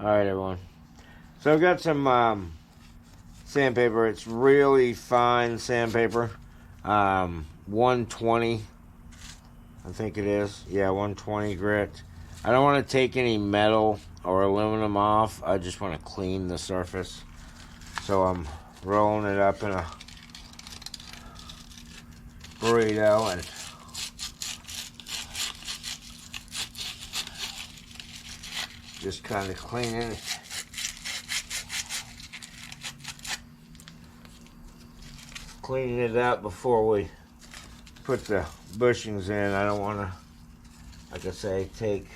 Alright, everyone. So I've got some sandpaper. It's really fine sandpaper. 120, I think it is. Yeah, 120 grit. I don't want to take any metal or aluminum off. I just want to clean the surface. So I'm rolling it up in a burrito and just kind of cleaning it up before we put the bushings in. I don't want to, like I say, take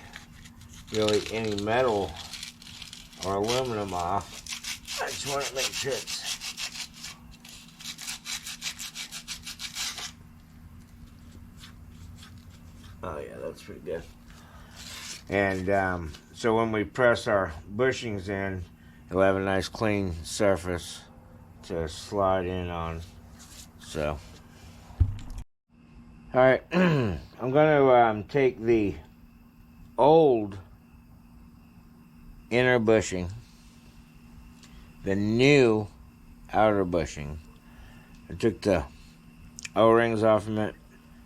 really any metal or aluminum off. I just want to make sure it's oh yeah, that's pretty good. And so when we press our bushings in, it'll have a nice clean surface to slide in on. So, all right, I'm going to take the old inner bushing, the new outer bushing. I took the O-rings off of it,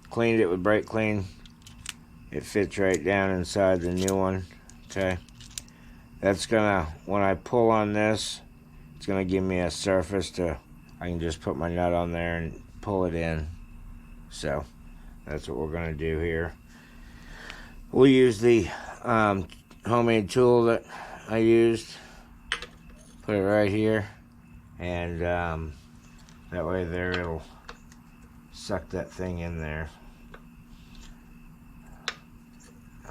cleaned it with brake clean. It fits right down inside the new one, okay? That's gonna, when I pull on this, it's gonna give me a surface I can just put my nut on there and pull it in. So, that's what we're gonna do here. We'll use the homemade tool that I used. Put it right here. And that way there, it'll suck that thing in there.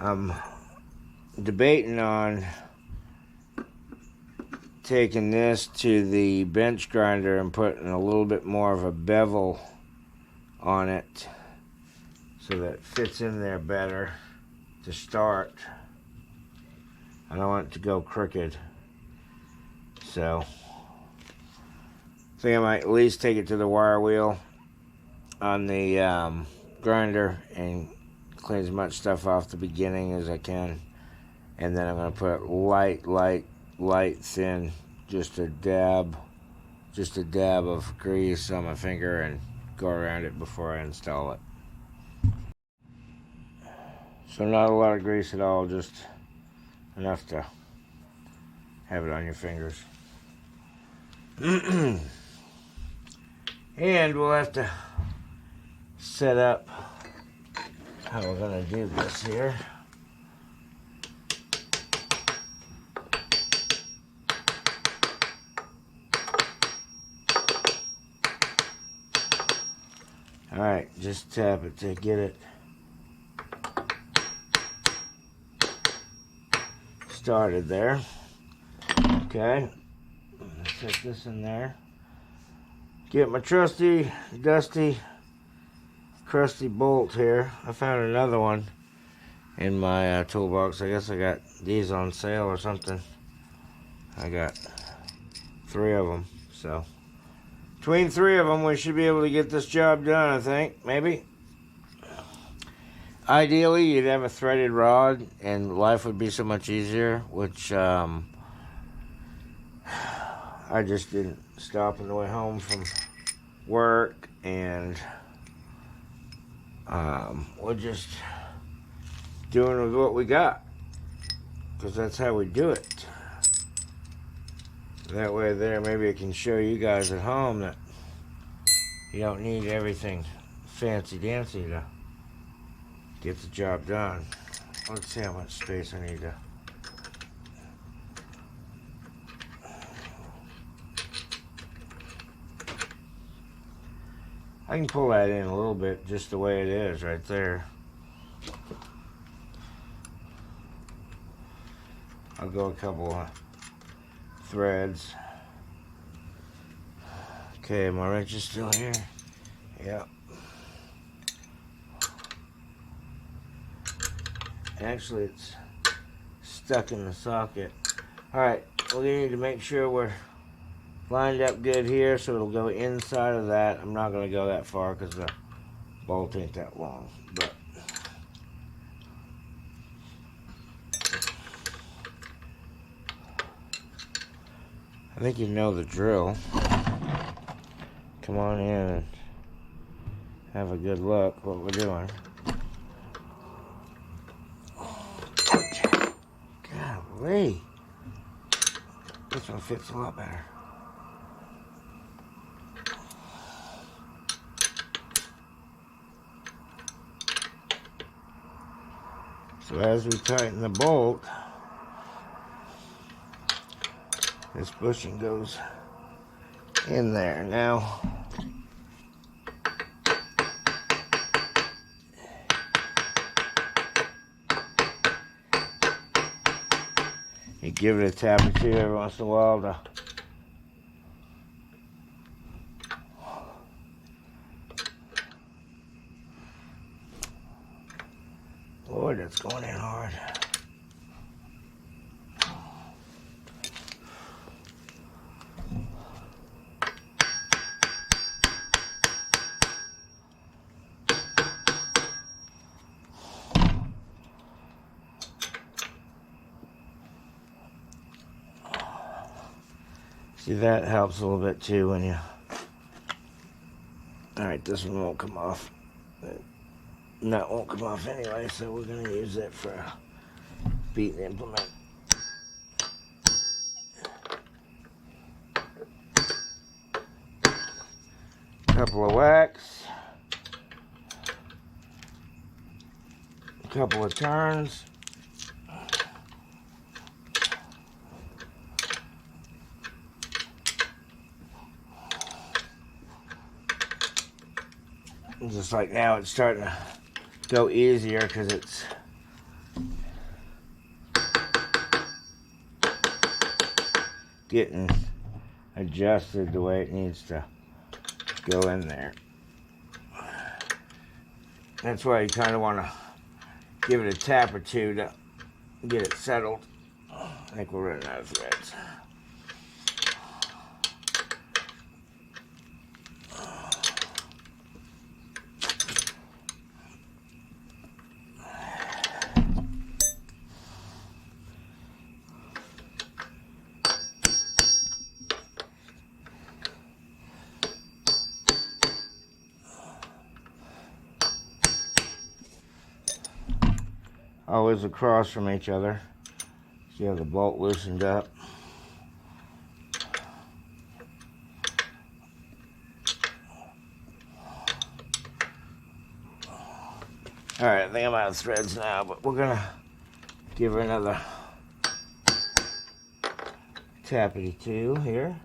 I'm debating on taking this to the bench grinder and putting a little bit more of a bevel on it so that it fits in there better to start. I don't want it to go crooked. So I think I might at least take it to the wire wheel on the grinder and clean as much stuff off the beginning as I can, and then I'm going to put light thin, just a dab of grease on my finger and go around it before I install it. So not a lot of grease at all, just enough to have it on your fingers. And we'll have to set up how we're going to do this here. Alright, just tap it to get it started there. Okay, set this in there. Get my trusty, dusty, crusty bolt here. I found another one in my toolbox. I guess I got these on sale or something. I got 3 of them, so between 3 of them we should be able to get this job done, I think. Maybe. Ideally you'd have a threaded rod and life would be so much easier, which I just didn't stop on the way home from work, and we're just doing with what we got, because that's how we do it. That way there, maybe I can show you guys at home that you don't need everything fancy dancy to get the job done. Let's see how much space I need to. I can pull that in a little bit just the way it is right there. I'll go a couple of threads. Okay, my wrench is still here. Yep. Actually, it's stuck in the socket. Alright, we need to make sure we're lined up good here, so it'll go inside of that. I'm not going to go that far because the bolt ain't that long, but I think you know the drill. Come on in and have a good look what we're doing. Golly. This one fits a lot better. So as we tighten the bolt, this bushing goes in there. Now, you give it a tap or two every once in a while to Lord, that's going in hard. See, that helps a little bit too when you... Alright, this one won't come off. That won't come off anyway, so we're going to use it for a beating implement. Couple of whacks. A couple of turns. And just like now, it's starting to go easier because it's getting adjusted the way it needs to go in there. That's why you kind of want to give it a tap or two to get it settled. I think we're running out of threads. Always across from each other. See how the bolt loosened up. Alright, I think I'm out of threads now, but we're gonna give her another tappity two here.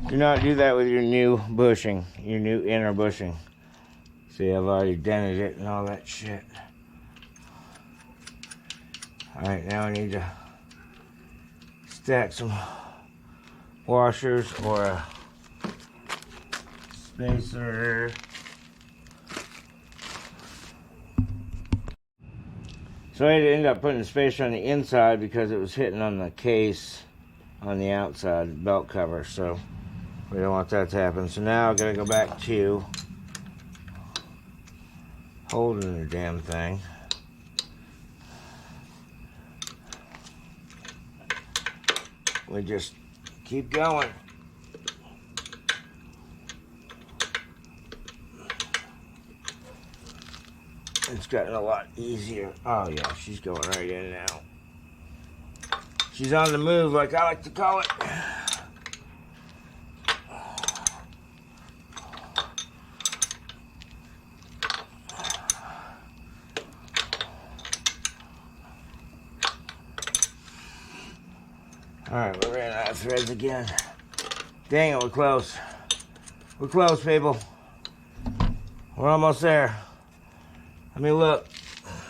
Do not do that with your new bushing, your new inner bushing. See, I've already dented it and all that shit. Alright, now I need to stack some washers or a spacer. So I had to end up putting the spacer on the inside because it was hitting on the case on the outside, belt cover, so we don't want that to happen. So now I've got to go back to holding the damn thing. We just keep going. It's gotten a lot easier. Oh yeah, she's going right in now. She's on the move, like I like to call it. Alright, we're running out of threads again. Dang it, we're close. We're close, people. We're almost there. Let me look.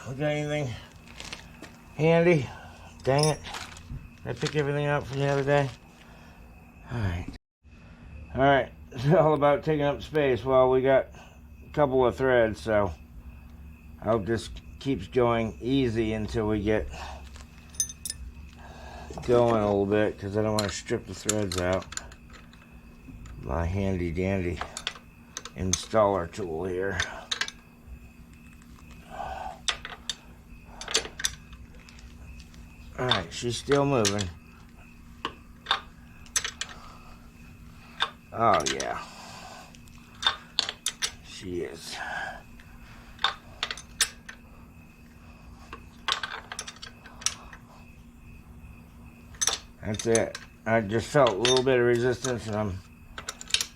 We got anything handy? Dang it. Did I pick everything up from the other day? Alright. Alright, it's all about taking up space. Well, we got a couple of threads, so I'll just keep going easy until we get going a little bit, because I don't want to strip the threads out. My handy dandy installer tool here. Alright, she's still moving. Oh yeah, she is. That's it. I just felt a little bit of resistance and I'm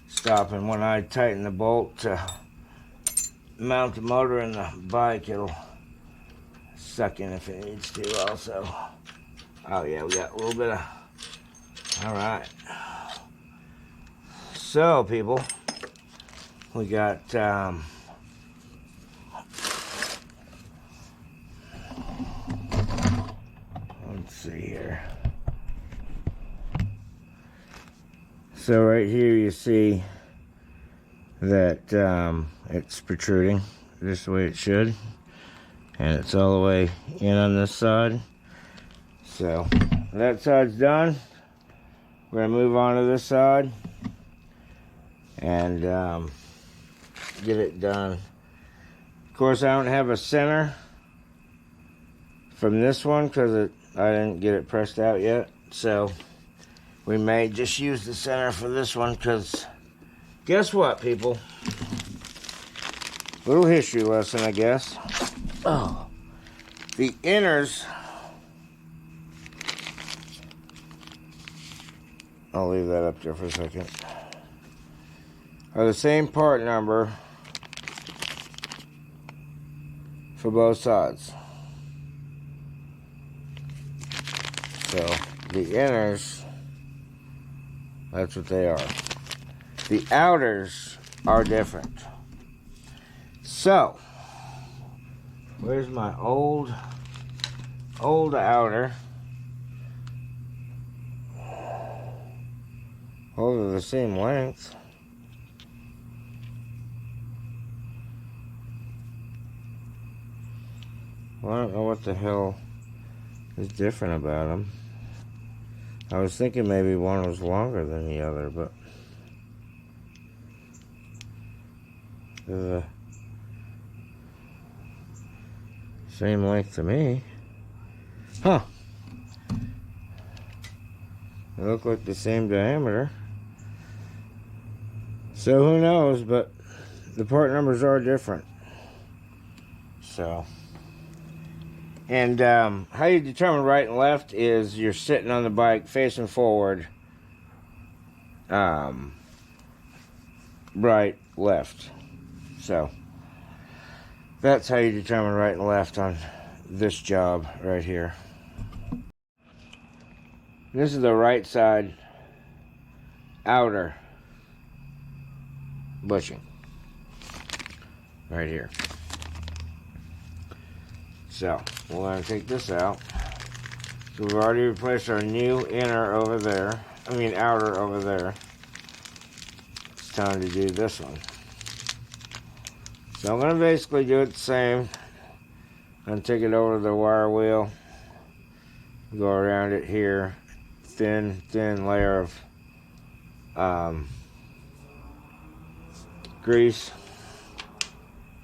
stopping. When I tighten the bolt to mount the motor in the bike, it'll suck in if it needs to also. Oh yeah, we got a little bit of... Alright. So, people, we got... let's see here. So right here you see that it's protruding just the way it should, and it's all the way in on this side. So that side's done. We're gonna move on to this side and get it done. Of course, I don't have a center from this one because I didn't get it pressed out yet, so we may just use the center for this one, because guess what, people? Little history lesson, I guess. Oh, the inners, I'll leave that up there for a second, are the same part number for both sides. So the inners, that's what they are. The outers are different. So, where's my old outer? All are the same length. Well, I don't know what the hell is different about them. I was thinking maybe one was longer than the other, but they're the same length to me. Huh. They look like the same diameter. So who knows, but the part numbers are different. So, and how you determine right and left is you're sitting on the bike facing forward, right, left. So that's how you determine right and left on this job right here. This is the right side outer bushing right here. So we're going to take this out. So we've already replaced our new inner over there. I mean outer over there. It's time to do this one. So I'm going to basically do it the same. I'm going to take it over to the wire wheel. Go around it here. Thin layer of grease.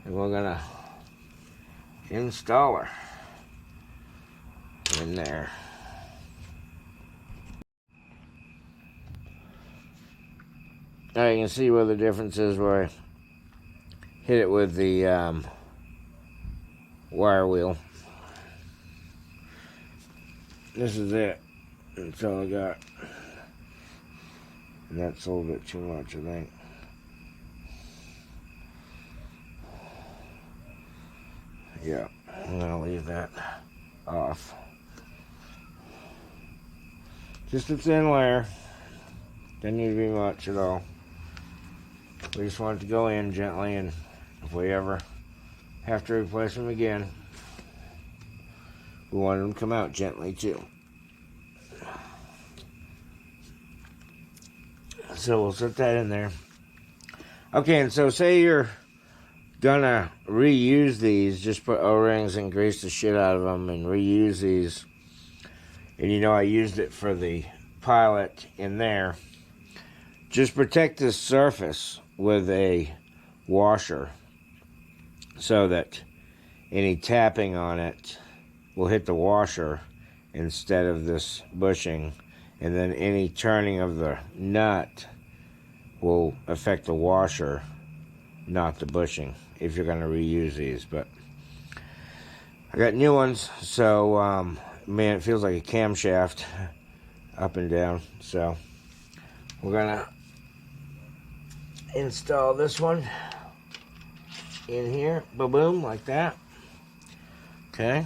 And we're going to install her in there. Now you can see where the difference is where I hit it with the wire wheel. This is it. That's all I got. And that's a little bit too much, I think. Yeah, I'm gonna leave that off. Just a thin layer. Doesn't need to be much at all. We just want it to go in gently, and if we ever have to replace them again, we want them to come out gently too. So we'll set that in there. Okay, and so say you're gonna reuse these, just put O-rings and grease the shit out of them and reuse these. And you know I used it for the pilot in there. Just protect this surface with a washer so that any tapping on it will hit the washer instead of this bushing, and then any turning of the nut will affect the washer, not the bushing, if you're going to reuse these. But I got new ones, so man, it feels like a camshaft up and down. So we're gonna install this one in here, boom, boom, like that. Okay.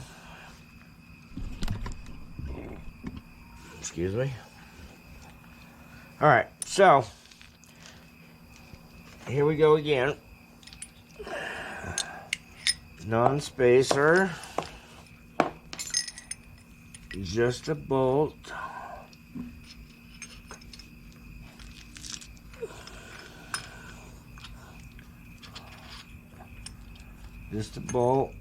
Excuse me. All right, so here we go again. Non-spacer, just a bolt. Just a bolt.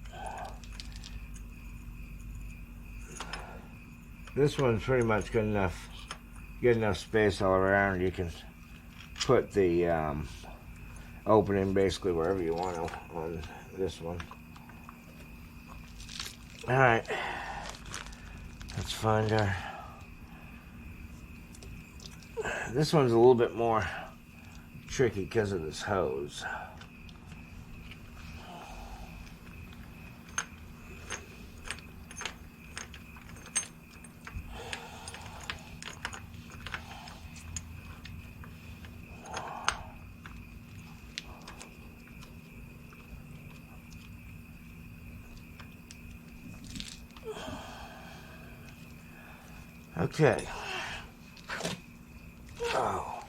This one's pretty much good enough. Good enough space all around. You can put the opening basically wherever you want to on this one. All right. Let's find our. This one's a little bit more tricky because of this hose. Okay. Oh.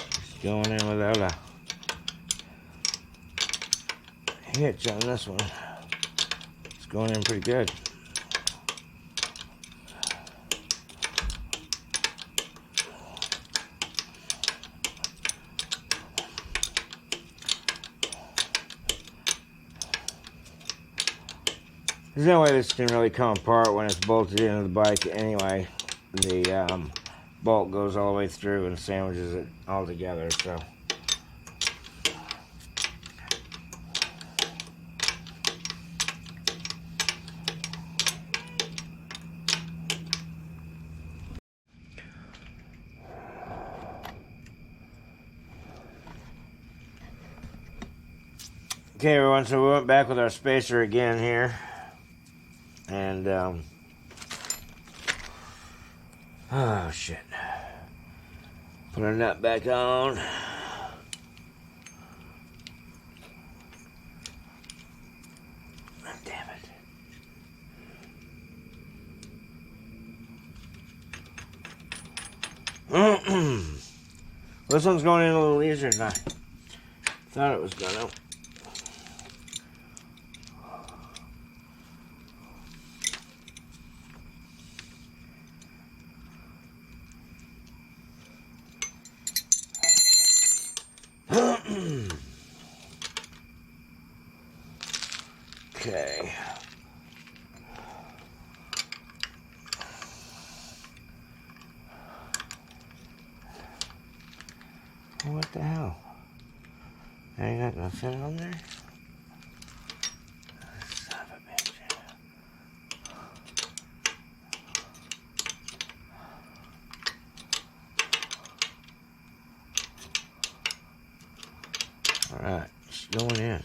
Just going in without a hitch on this one. It's going in pretty good. There's no way this can really come apart when it's bolted into the bike anyway. The bolt goes all the way through and sandwiches it all together, so. Okay, everyone, so we went back with our spacer again here. And, oh, shit. Put our nut back on. Damn it. This one's going in a little easier than I thought it was gonna. Okay. What the hell? Ain't got no fit on there? Son of a bitch. Alright, it's going in.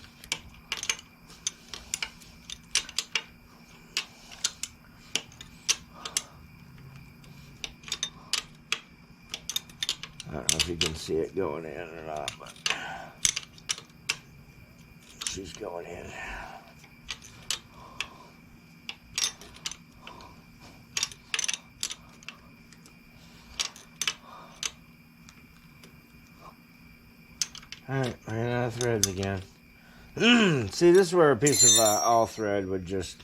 I don't know if you can see it going in or not, but she's going in. Alright, ran out of threads again. See, this is where a piece of all thread would just...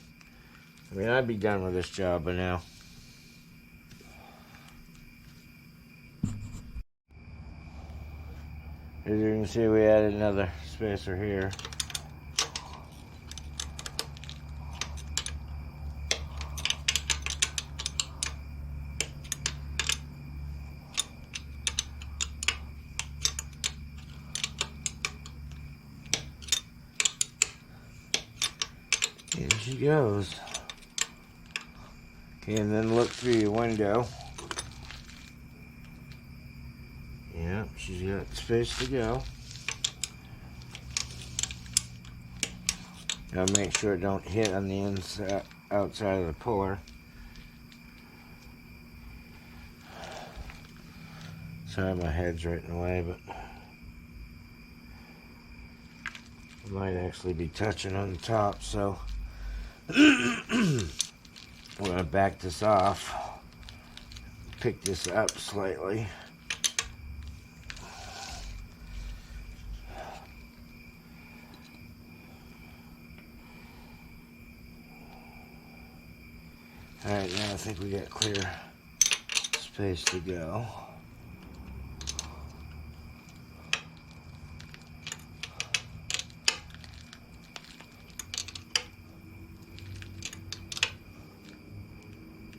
I mean, I'd be done with this job by now. As you can see, we added another spacer here. Here she goes. Okay, and then look through your window. Yep, she's got space to go. Gotta make sure it don't hit on the inside, outside of the puller. Sorry, my head's right in the way, but it might actually be touching on the top, so we're gonna back this off, pick this up slightly. Alright, now I think we got clear space to go.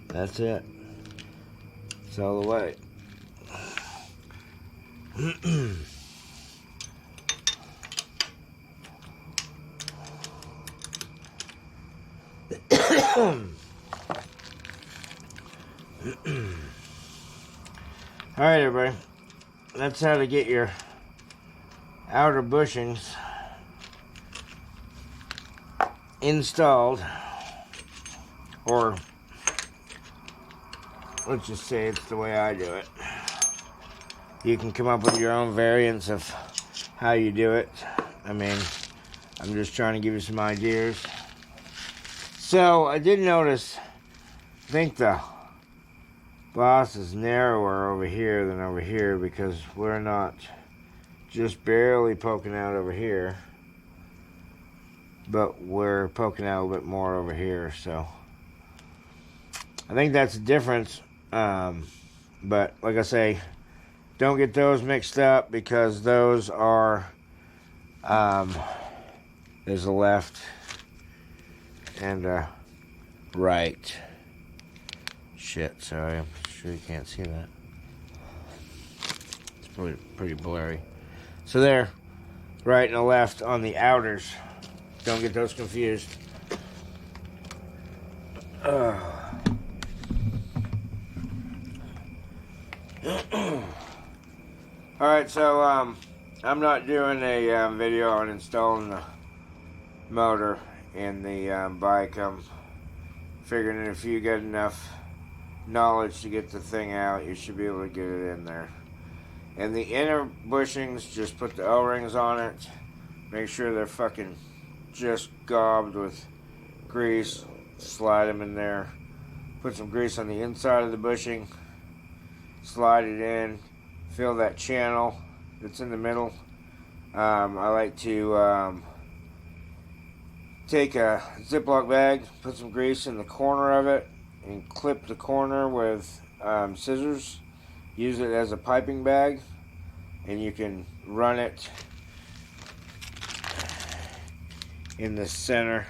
That's it. It's all the way. Alright, everybody. That's how to get your outer bushings installed, or let's just say it's the way I do it. You can come up with your own variants of how you do it. I mean, I'm just trying to give you some ideas. So, I did notice, I think the boss is narrower over here than over here because we're not just barely poking out over here, but we're poking out a little bit more over here, so I think that's the difference. But like I say, don't get those mixed up because those are there's a left and a right. Shit, sorry, I'm sure you can't see that. It's pretty blurry. So there, right and a left on the outers. Don't get those confused. Alright, so I'm not doing a video on installing the motor in the bike. I'm figuring if you get enough knowledge to get the thing out, you should be able to get it in there. And the inner bushings, just put the O-rings on it. Make sure they're fucking just gobbed with grease. Slide them in there. Put some grease on the inside of the bushing. Slide it in. Fill that channel that's in the middle. I like to take a Ziploc bag, put some grease in the corner of it, and clip the corner with scissors. Use it as a piping bag, and you can run it in the center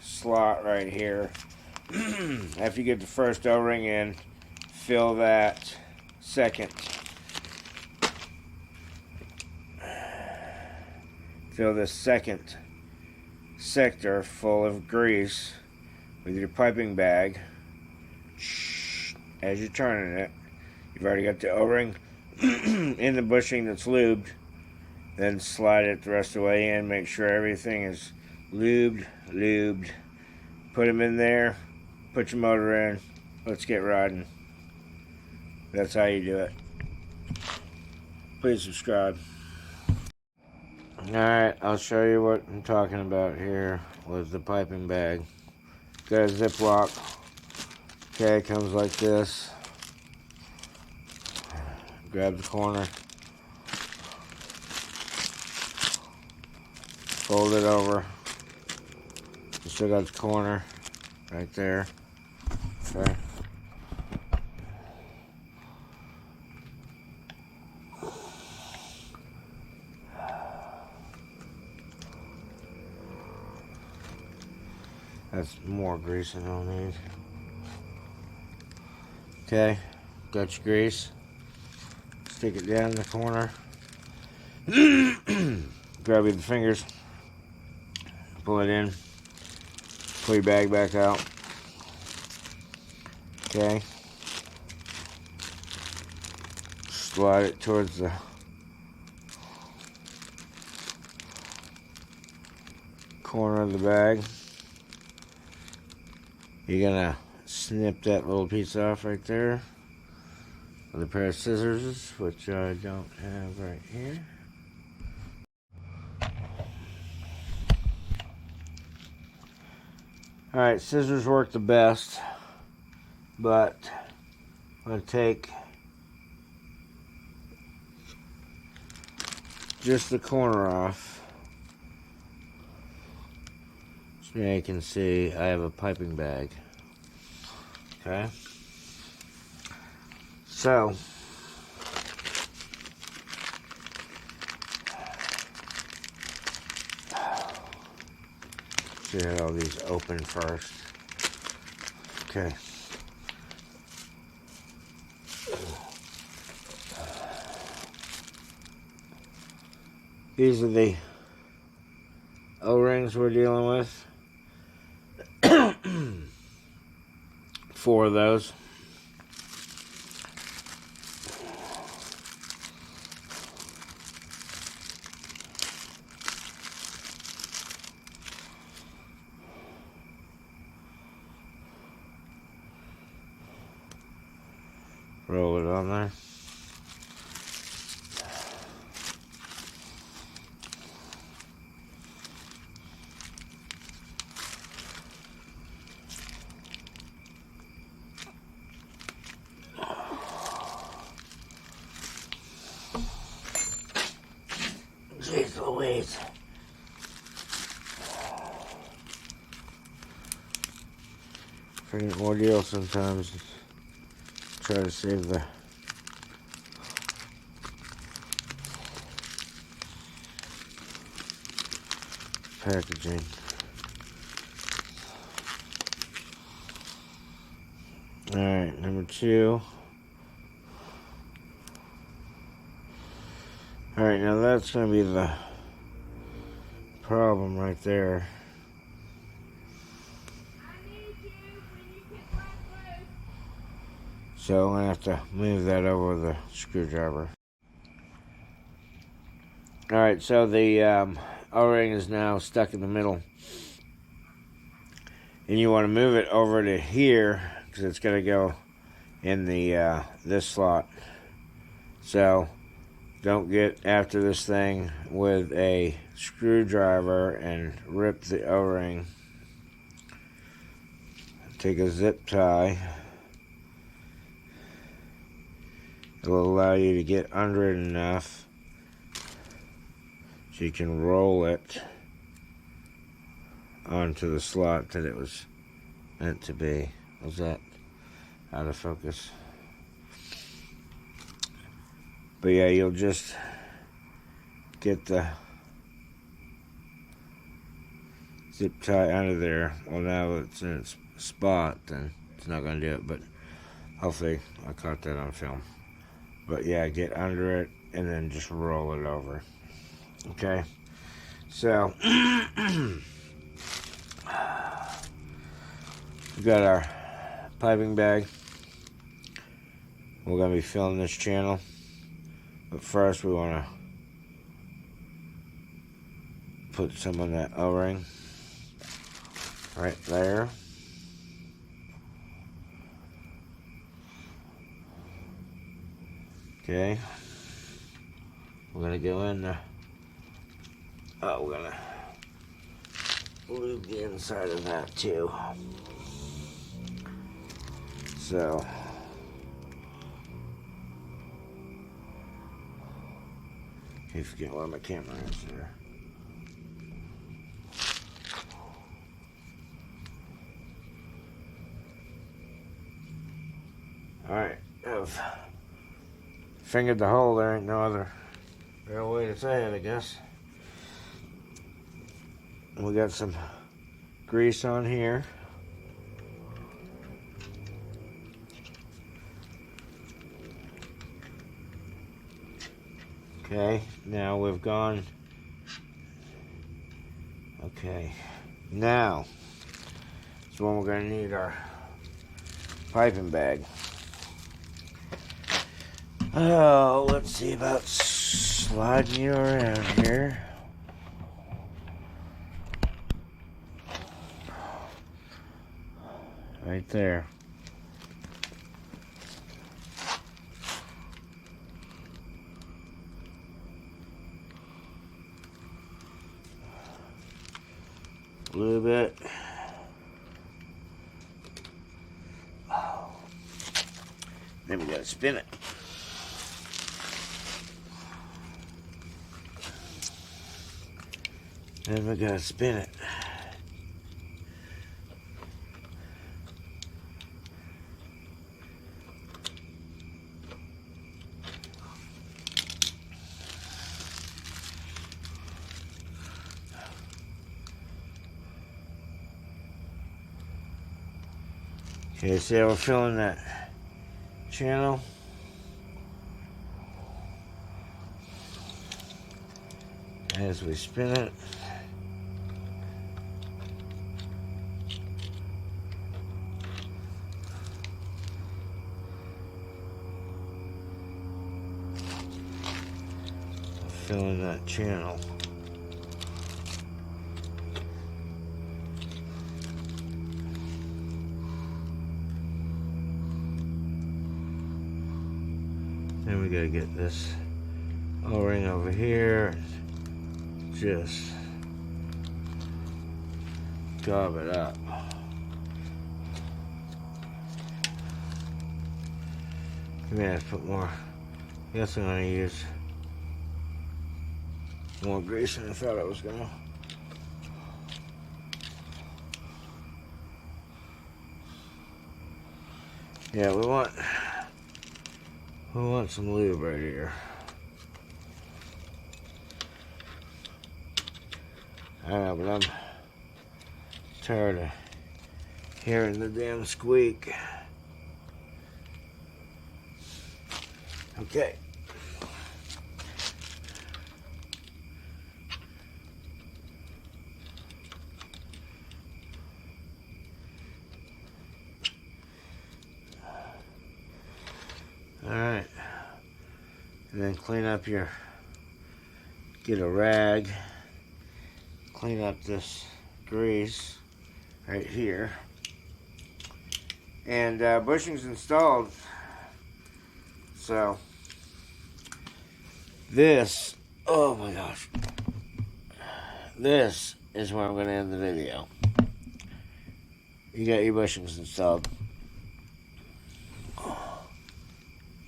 slot right here. After you get the first O-ring in, fill that second. Fill this second sector full of grease with your piping bag. As you're turning it, you've already got the O-ring in the bushing that's lubed. Then slide it the rest of the way in. Make sure everything is lubed. Put them in there. Put your motor in. Let's get riding. That's how you do it. Please subscribe. Alright, I'll show you what I'm talking about here with the piping bag. Got a Ziploc. Okay, it comes like this. Grab the corner. Fold it over. You still got the corner right there. Okay. That's more grease than I'll need. Okay, got your grease. Stick it down in the corner. Grab you the fingers. Pull it in. Pull your bag back out. Okay. Slide it towards the corner of the bag. You're gonna snip that little piece off right there with a pair of scissors, which I don't have right here. Alright, scissors work the best, but I'm going to take just the corner off. So now you can see I have a piping bag. Okay? So, get all these open first. Okay. These are the O-rings we're dealing with. 4 of those. Roll it on there. Jeez Louise. Freaking ordeal sometimes. Try to save the packaging. Alright, number 2. Alright, now that's going to be the problem right there. So I'm going to have to move that over with a screwdriver. Alright, so the O-ring is now stuck in the middle. And you want to move it over to here because it's going to go in the this slot. So don't get after this thing with a screwdriver and rip the O-ring. Take a zip tie. It will allow you to get under it enough so you can roll it onto the slot that it was meant to be. Was that out of focus? But yeah, you'll just get the zip tie under there. Well, now it's in its spot, then it's not going to do it, but hopefully I caught that on film. But yeah, get under it and then just roll it over. Okay, so we've got our piping bag. We're going to be filling this channel, but first we want to put some on that O-ring right there. Okay, we're going to go in there. Oh, we're going to lube the inside of that too. So, I forget where my camera is there. Alright, I've fingered the hole. There ain't no other real way to say it, I guess. We got some grease on here. Okay, now we've gone. Okay, now is when we're going to need our piping bag. Oh, let's see about sliding you around here. Right there. A little bit. Then we gotta spin it. Then we gotta spin it. Okay, see how we're filling that channel? As we spin it. Filling that channel. Then we gotta get this O-ring over here. Just gob it up. I may have to put more. I guess I'm gonna use more grease than I thought I was gonna. Yeah, we want some lube right here. I know, but I'm tired of hearing the damn squeak. Okay. Alright. And then clean up your, get a rag, clean up this grease right here. And bushing's installed. So this, oh my gosh, this is where I'm going to end the video. You got your bushings installed.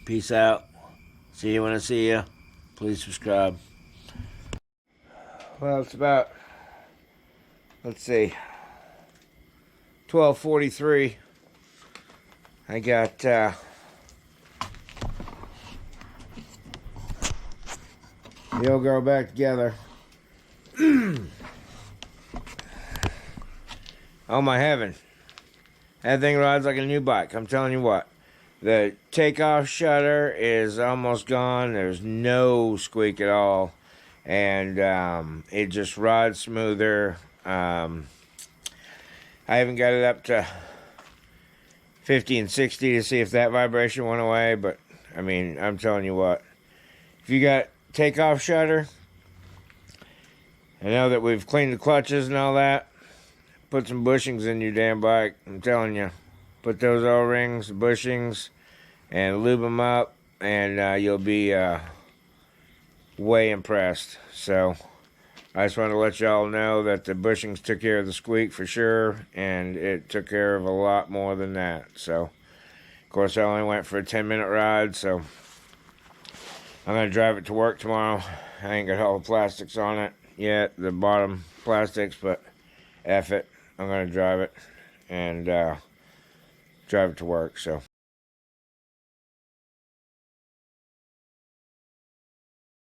Peace out. See you when I see you. Please subscribe. Well, it's about, let's see, 12:43. I got the old girl back together. Oh my heaven. That thing rides like a new bike. I'm telling you what. The takeoff shutter is almost gone. There's no squeak at all. And it just rides smoother. I haven't got it up to 50 and 60 to see if that vibration went away. But, I mean, I'm telling you what. If you got takeoff shutter, I know that we've cleaned the clutches and all that. Put some bushings in your damn bike. I'm telling you. Put those O-rings, bushings, and lube them up, and you'll be way impressed. So, I just want to let y'all know that the bushings took care of the squeak for sure, and it took care of a lot more than that. So, of course, I only went for a 10-minute ride, so I'm going to drive it to work tomorrow. I ain't got all the plastics on it yet, the bottom plastics, but F it. I'm going to drive it, and drive it to work. So